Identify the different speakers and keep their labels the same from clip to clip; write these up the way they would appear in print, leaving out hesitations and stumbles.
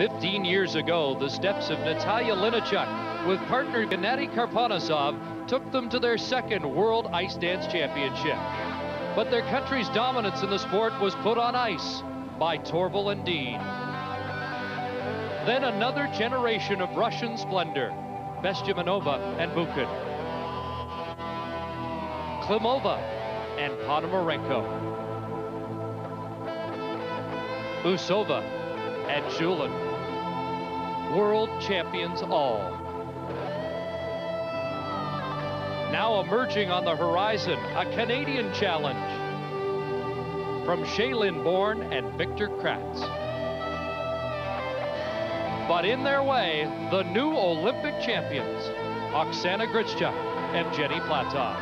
Speaker 1: 15 years ago, the steps of Natalia Linachuk with partner Gennady Karponosov took them to their second World Ice Dance Championship. But their country's dominance in the sport was put on ice by Torvill and Dean. Then another generation of Russian splendor, Bestyaminova and Bukin, Klimova and Ponomarenko, Usova and Julin, world champions all. Now emerging on the horizon, a Canadian challenge from Shailin Bourne and Victor Kratz. But in their way, the new Olympic champions, Oksana Grichyuk and Jenny Platov.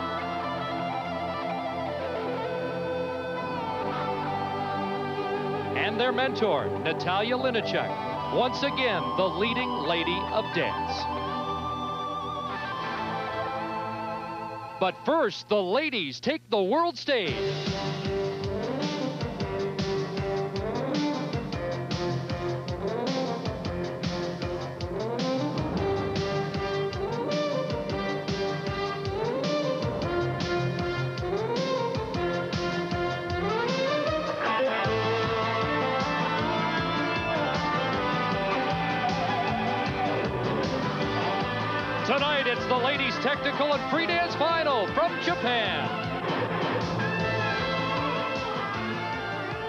Speaker 1: And their mentor, Natalia Linachuk, once again the leading lady of dance. But first, the ladies take the world stage. Tonight, it's the ladies' technical and free dance final from Japan.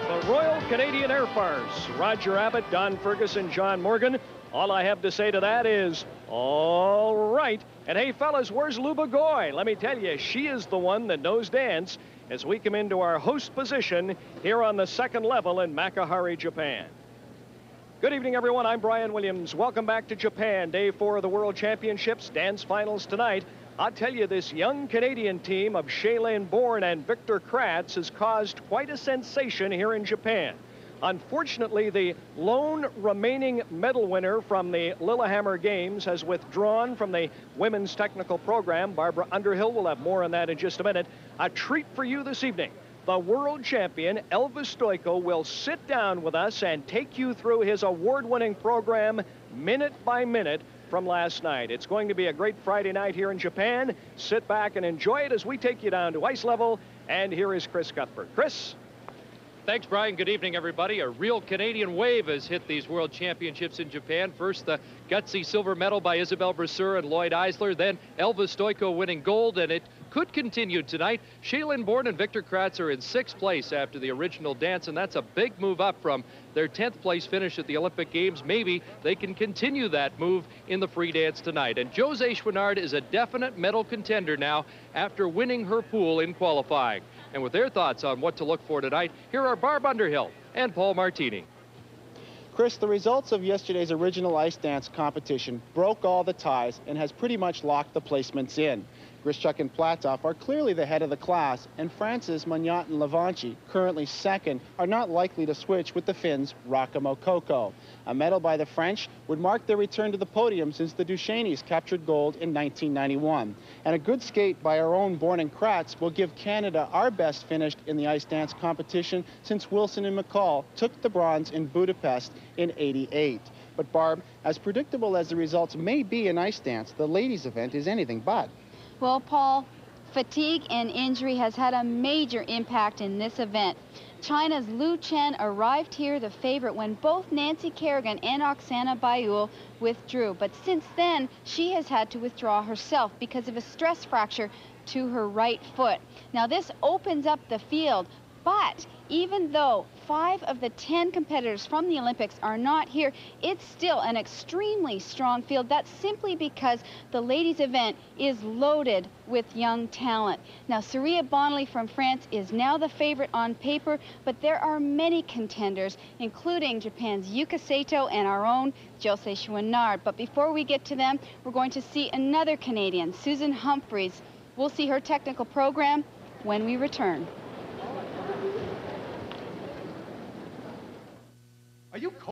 Speaker 2: The Royal Canadian Air Force, Roger Abbott, Don Ferguson, John Morgan. All I have to say to that is, all right. And hey, fellas, where's Luba Goy? Let me tell you, she is the one that knows dance as we come into our host position here on the second level in Makuhari, Japan. Good evening, everyone. I'm Brian Williams. Welcome back to Japan. Day 4 of the World Championships. Dance finals tonight. I'll tell you, this young Canadian team of Shailin Bourne and Victor Kratz has caused quite a sensation here in Japan. Unfortunately, the lone remaining medal winner from the Lillehammer Games has withdrawn from the women's technical program. Barbara Underhill will have more on that in just a minute. A treat for you this evening. The world champion, Elvis Stojko, will sit down with us and take you through his award-winning program minute by minute from last night. It's going to be a great Friday night here in Japan. Sit back and enjoy it as we take you down to ice level. And here is Chris Cuthbert. Chris?
Speaker 1: Thanks, Brian. Good evening, everybody. A real Canadian wave has hit these World Championships in Japan. First, the gutsy silver medal by Isabelle Brasseur and Lloyd Eisler. Then Elvis Stojko winning gold, and it could continue tonight. Shailin Bourne and Victor Kratz are in 6th place after the original dance, and that's a big move up from their 10th place finish at the Olympic Games. Maybe they can continue that move in the free dance tonight. And José Chouinard is a definite medal contender now after winning her pool in qualifying. And with their thoughts on what to look for tonight, here are Barb Underhill and Paul Martini.
Speaker 3: Chris, the results of yesterday's original ice dance competition broke all the ties and has pretty much locked the placements in. Grichyuk and Platov are clearly the head of the class, and France's Mongnat and Levanchi, currently second, are not likely to switch with the Finns' Rakamo Koko. A medal by the French would mark their return to the podium since the Ducheneys captured gold in 1991. And a good skate by our own Bourne and Kratz will give Canada our best finish in the ice dance competition since Wilson and McCall took the bronze in Budapest in '88. But Barb, as predictable as the results may be in ice dance, the ladies' event is anything but.
Speaker 4: Well, Paul, fatigue and injury has had a major impact in this event. China's Lu Chen arrived here the favorite when both Nancy Kerrigan and Oksana Baiul withdrew. But since then, she has had to withdraw herself because of a stress fracture to her right foot. Now, this opens up the field, but even though 5 of the 10 competitors from the Olympics are not here, it's still an extremely strong field. That's simply because the ladies' event is loaded with young talent. Now, Saria Bonley from France is now the favorite on paper, but there are many contenders, including Japan's Yuka Sato and our own José Chouinard. But before we get to them, we're going to see another Canadian, Susan Humphreys. We'll see her technical program when we return.
Speaker 5: Are you cold?